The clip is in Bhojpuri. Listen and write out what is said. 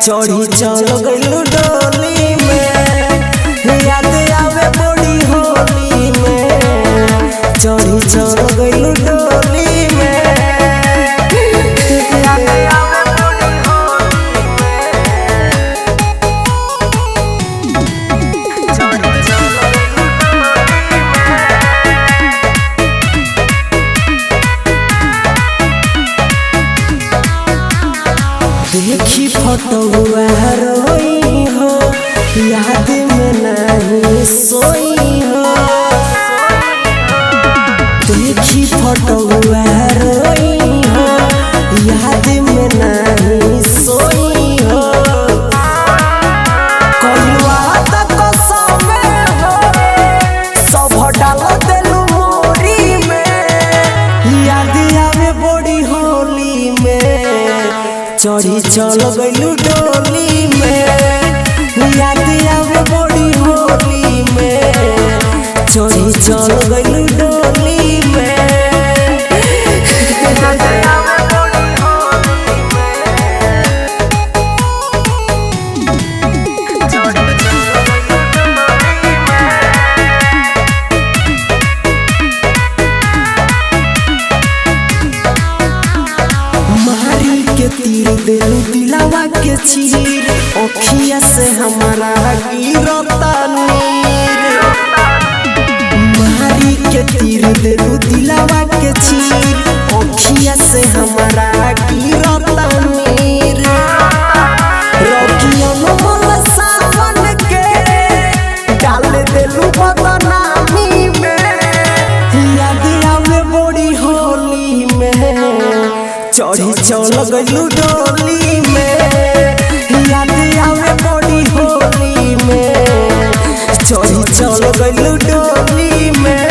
चढ़ी चल गइलू डोली में, याद आवे बड़ी होली में। चढ़ी चल गइलू डोली में, याद आवे बड़ी होली में। चढ़ी चल गइलू देखी फोटोआ रोई हो, याद में नहीं सोई हो। देखी फोटोआ रोई हो, याद में नहीं सोई हो। कलुआ तक समय हो, सब डाल देलू मोरी में। याद आवे बड़ी होली में, चढ़ी चल गइलू डोली में। याद आवे बड़ी होली में, चढ़ी चल गइलू डोली में। याद आवे बड़ी होली में, चढ़ी चल गइलू डोली में। मारी के तीर देलू दिलावा के चीर, ओखिया से हमारा गिरता नीर। मारी के तीर देलू दिलावा के चीर, ओखिया से हमारा गिरता नीर। रोकिया मोल सावन के डाल देलू बदनामी में। याद आवे बड़ी होली में, चढ़ी चल गइलू डोली में। याद आवे बड़ी होली में, चढ़ी चल गइलू डोली में।